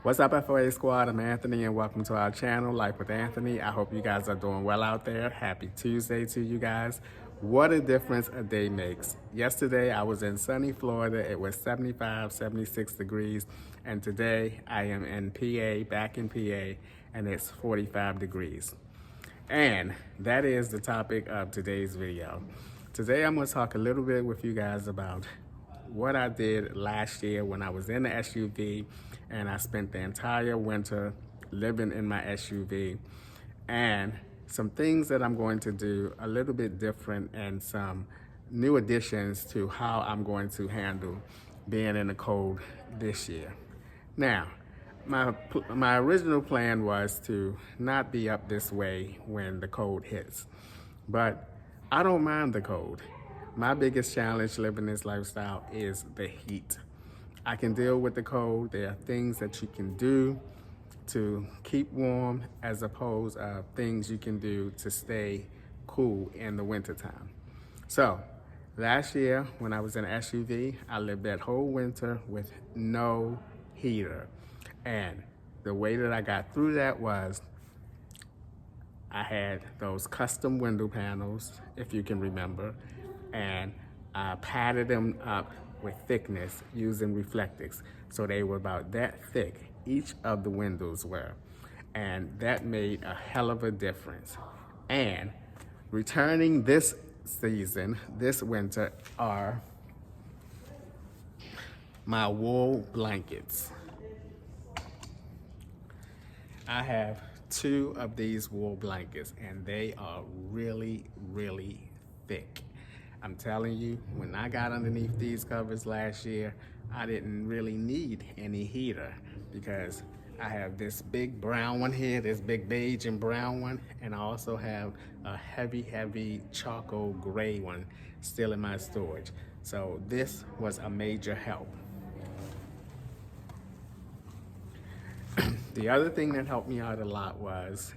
What's up, FOA Squad? I'm Anthony, and welcome to our channel, Life with Anthony. I hope you guys are doing well out there. Happy Tuesday to you guys. What a difference a day makes. Yesterday, I was in sunny Florida. It was 75, 76 degrees. And today, I am in PA, back in PA, and it's 45 degrees. And that is the topic of today's video. Today, I'm going to talk a little bit with you guys about what I did last year when I was in the SUV and I spent the entire winter living in my SUV, and some things that I'm going to do a little bit different and some new additions to how I'm going to handle being in the cold this year. Now, my original plan was to not be up this way when the cold hits, but I don't mind the cold. My biggest challenge living this lifestyle is the heat. I can deal with the cold. There are things that you can do to keep warm as opposed to things you can do to stay cool in the wintertime. So last year when I was in an SUV, I lived that whole winter with no heater. And the way that I got through that was I had those custom window panels, if you can remember, and I padded them up with thickness using reflectix. So they were about that thick, each of the windows were. And that made a hell of a difference. And returning this season, this winter, are my wool blankets. I have 2 of these wool blankets and they are really, really thick. I'm telling you, when I got underneath these covers last year, I didn't really need any heater because I have this big brown one here, this big beige and brown one, and I also have a heavy charcoal gray one still in my storage. So this was a major help. The other thing that helped me out a lot was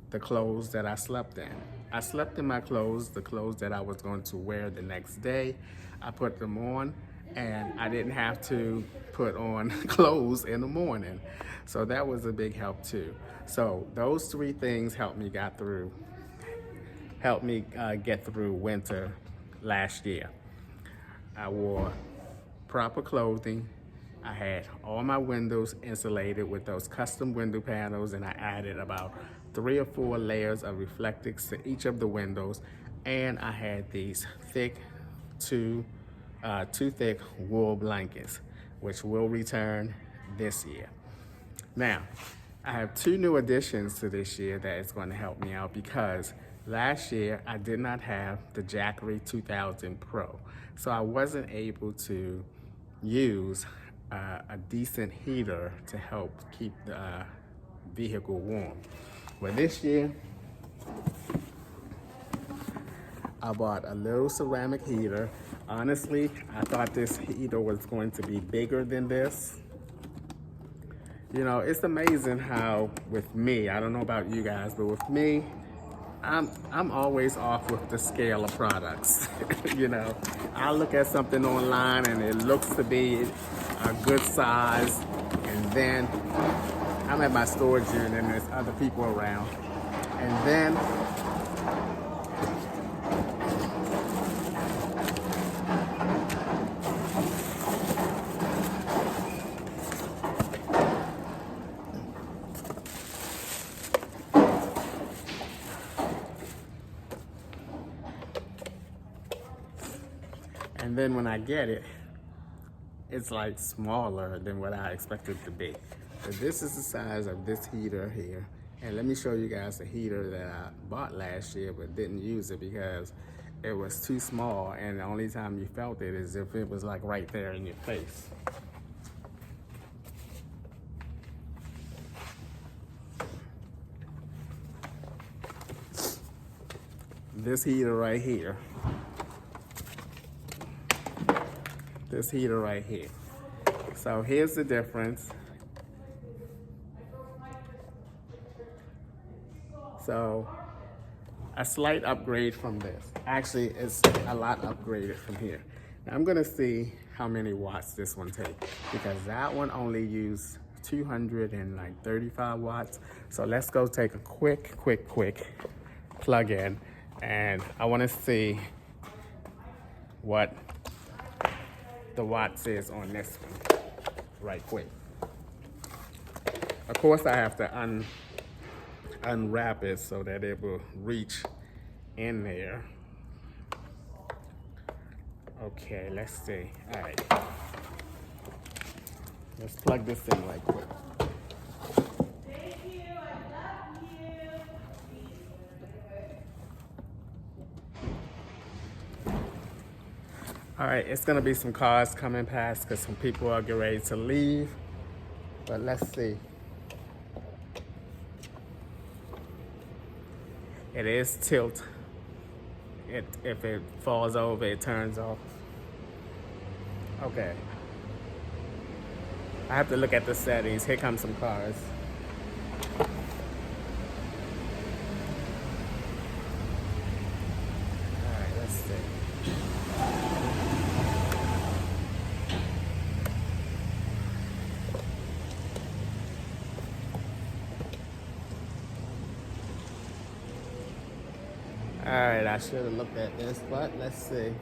the clothes that I slept in. I slept in my clothes, the clothes that I was going to wear the next day. I put them on and I didn't have to put on clothes in the morning. So that was a big help too. So those 3 things helped me get through winter last year. I wore proper clothing. I had all my windows insulated with those custom window panels, and I added about 3 or 4 layers of reflectix to each of the windows, and I had these thick, too thick wool blankets, which will return this year. Now, I have 2 new additions to this year that is going to help me out because last year I did not have the Jackery 2000 Pro, so I wasn't able to use a decent heater to help keep the vehicle warm. Well, this year, I bought a little ceramic heater. Honestly, I thought this heater was going to be bigger than this. You know, it's amazing how with me, I don't know about you guys, but with me, I'm always off with the scale of products. You know, I look at something online and it looks to be a good size, and then I'm at my storage unit and there's other people around, and then when I get it, it's like smaller than what I expected it to be. So this is the size of this heater here. And let me show you guys the heater that I bought last year but didn't use it because it was too small, and the only time you felt it is if it was like right there in your face. This heater right here. This heater right here. So here's the difference. So a slight upgrade from this. Actually, it's a lot upgraded from here. Now I'm gonna see how many watts this one takes, because that one only used 235 watts. So let's go take a quick plug in, and I want to see what the watts is on this one right quick. Of course, I have to unwrap it so that it will reach in there. Okay, let's see. All right, let's plug this in right quick. Thank you. I love you. All right, it's gonna be some cars coming past because some people are getting ready to leave. But let's see. It is tilt. If it falls over, it turns off. Okay. I have to look at the settings. Here come some cars. All right, let's see. All right, I should have looked at this, but let's see.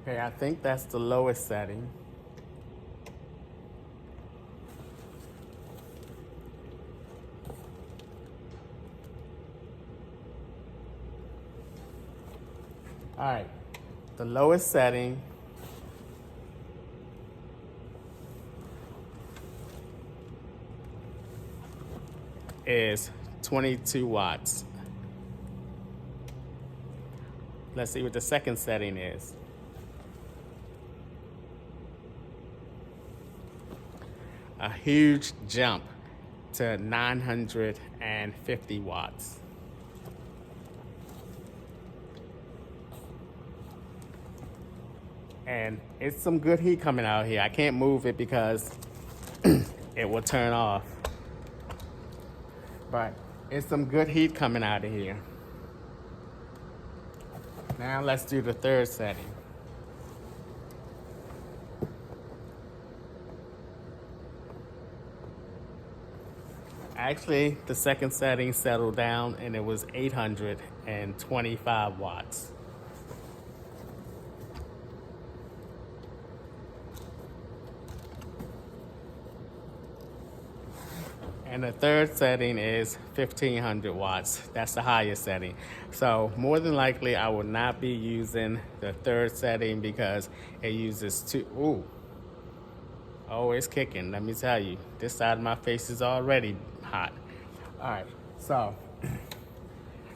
Okay, I think that's the lowest setting. All right, the lowest setting is 22 watts. Let's see what the second setting is. A huge jump to 950 watts. And it's some good heat coming out here. I can't move it because it will turn off. But it's some good heat coming out of here. Now let's do the third setting. Actually, the second setting settled down and it was 825 watts. And the third setting is 1500 watts. That's the highest setting. So more than likely, I will not be using the third setting because it uses oh, it's kicking. Let me tell you, this side of my face is already hot. All right, so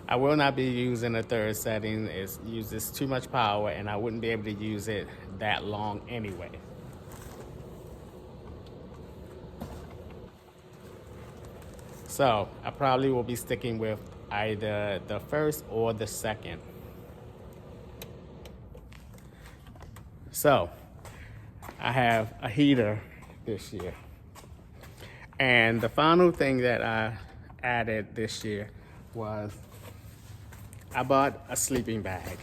I will not be using the third setting. It uses too much power and I wouldn't be able to use it that long anyway. So I probably will be sticking with either the first or the second. So I have a heater this year. And the final thing that I added this year was I bought a sleeping bag.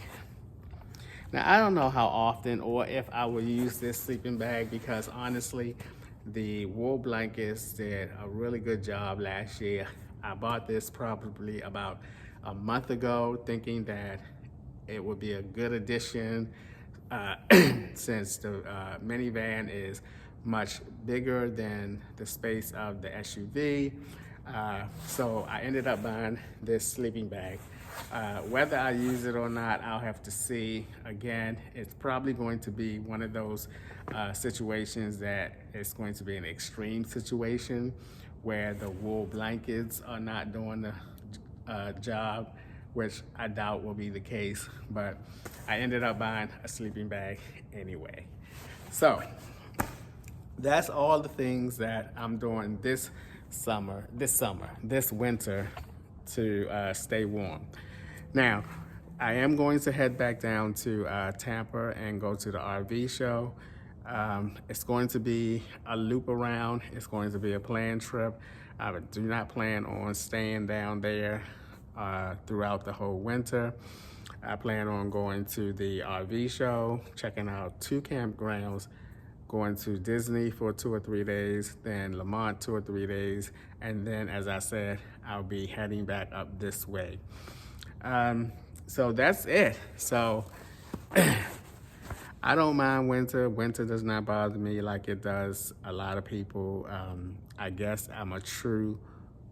Now, I don't know how often or if I will use this sleeping bag because honestly, the wool blankets did a really good job last year. I bought this probably about a month ago thinking that it would be a good addition since the minivan is much bigger than the space of the SUV. So I ended up buying this sleeping bag. Whether I use it or not, I'll have to see. Again, it's probably going to be one of those situations that it's going to be an extreme situation where the wool blankets are not doing the job, which I doubt will be the case, but I ended up buying a sleeping bag anyway. So that's all the things that I'm doing this winter to stay warm. Now, I am going to head back down to Tampa and go to the RV show. It's going to be a loop around. It's going to be a planned trip. I do not plan on staying down there throughout the whole winter. I plan on going to the RV show, checking out 2 campgrounds, going to Disney for 2 or 3 days, then Lamont 2 or 3 days, and then, as I said, I'll be heading back up this way. So that's it. So I don't mind winter. Winter does not bother me like it does a lot of people. I guess I'm a true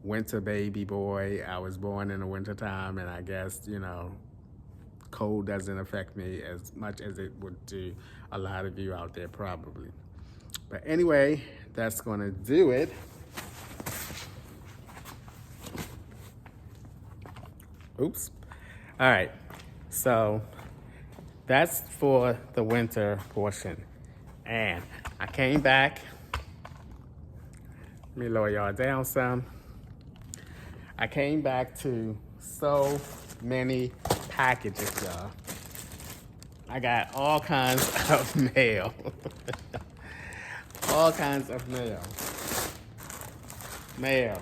winter baby boy. I was born in the winter time, and I guess, you know, cold doesn't affect me as much as it would do a lot of you out there probably. But anyway, that's gonna do it. Oops. All right, so that's for the winter portion. And I came back. Let me lower y'all down some. I came back to so many packages, y'all. I got all kinds of mail. All kinds of mail. Mail.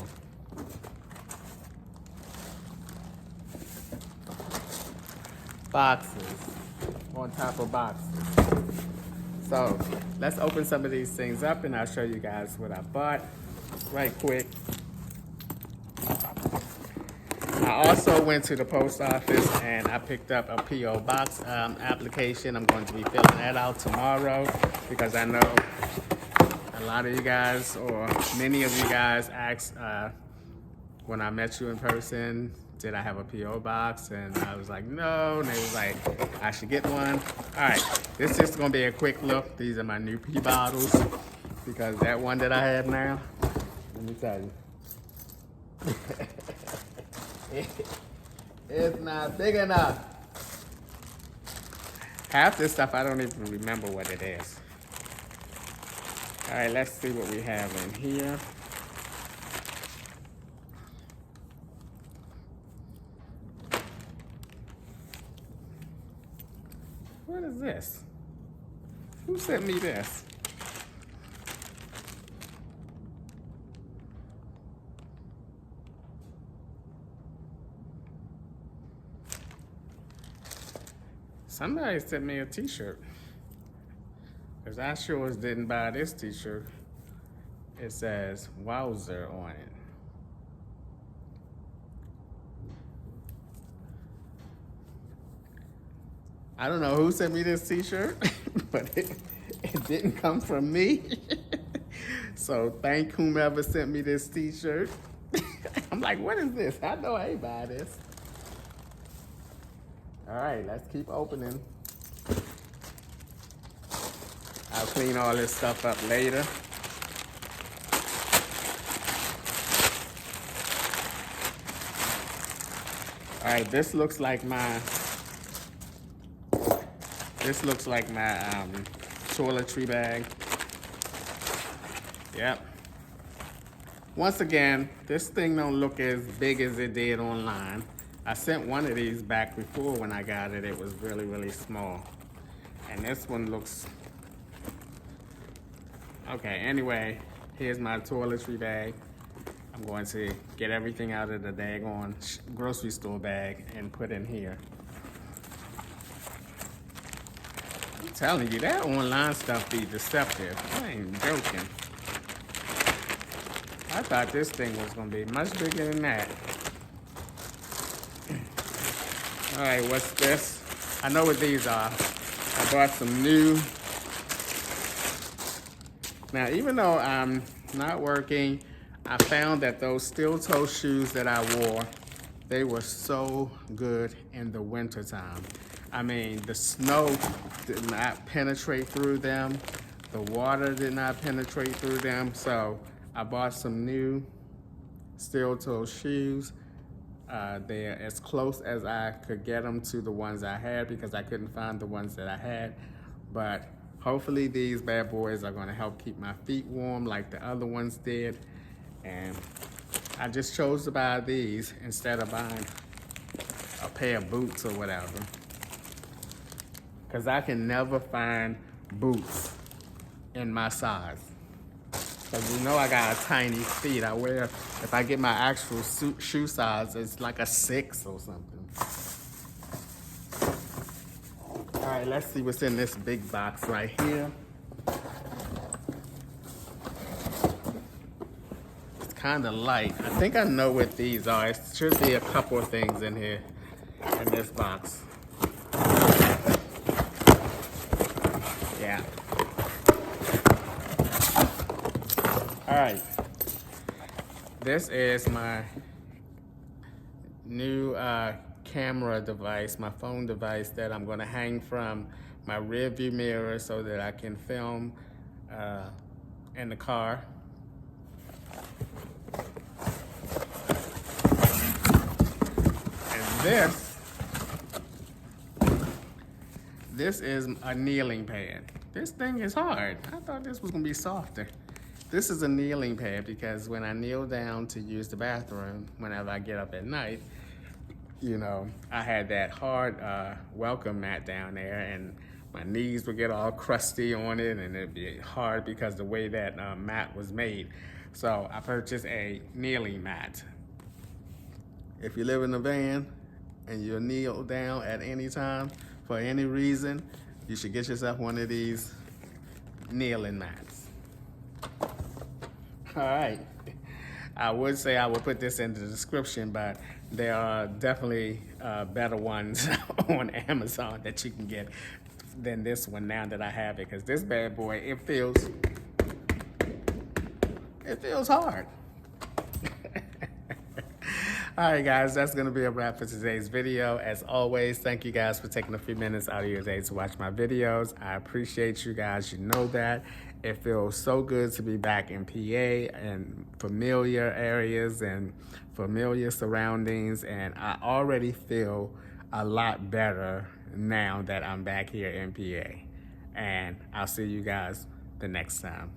Boxes on top of boxes. So let's open some of these things up and I'll show you guys what I bought right quick. I also went to the post office and I picked up a P.O. box application. I'm going to be filling that out tomorrow because I know a lot of you guys, or many of you guys, asked when I met you in person, did I have a P.O. box? And I was like, no. And they was like, I should get one. All right, this is just gonna be a quick look. These are my new pee bottles because that one that I have now, let me tell you, it's not big enough. Half this stuff, I don't even remember what it is. All right, let's see what we have in here. What is this? Who sent me this? Somebody sent me a t-shirt. Because I sure didn't buy this t-shirt. It says Wowzer on it. I don't know who sent me this t-shirt, but it didn't come from me. So thank whomever sent me this t-shirt. I'm like, what is this? I know I ain't buy this. All right, let's keep opening. I'll clean all this stuff up later. All right, this looks like my toiletry bag. Yep. Once again, this thing don't look as big as it did online. I sent one of these back before when I got it. It was really, really small. And this one looks... Okay, anyway, here's my toiletry bag. I'm going to get everything out of the daggone grocery store bag and put in here. I'm telling you, that online stuff be deceptive. I ain't joking. I thought this thing was gonna be much bigger than that. All right, what's this? I know what these are. I bought some new. Now, even though I'm not working, I found that those steel-toe shoes that I wore, they were so good in the wintertime. I mean, the snow did not penetrate through them. The water did not penetrate through them. So I bought some new steel-toe shoes. They're as close as I could get them to the ones I had because I couldn't find the ones that I had. But hopefully these bad boys are gonna help keep my feet warm like the other ones did. And I just chose to buy these instead of buying a pair of boots or whatever. Because I can never find boots in my size. Because you know I got tiny feet. I wear, if I get my actual shoe size, it's like a 6 or something. All right, let's see what's in this big box right here. It's kind of light. I think I know what these are. It should be a couple of things in here, in this box. Yeah. All right. This is my new camera device, my phone device that I'm gonna hang from my rear view mirror so that I can film in the car. And this is a kneeling pad. This thing is hard. I thought this was gonna be softer. This is a kneeling pad because when I kneel down to use the bathroom, whenever I get up at night, you know, I had that hard welcome mat down there and my knees would get all crusty on it and it'd be hard because the way that mat was made. So I purchased a kneeling mat. If you live in a van and you kneel down at any time for any reason, you should get yourself one of these kneeling mats. All right. I would say I would put this in the description, but there are definitely better ones on Amazon that you can get than this one now that I have it, because this bad boy, it feels hard. All right, guys, that's gonna be a wrap for today's video. As always, thank you guys for taking a few minutes out of your day to watch my videos. I appreciate you guys, you know that. It feels so good to be back in PA and familiar areas and familiar surroundings, and I already feel a lot better now that I'm back here in PA. And I'll see you guys the next time.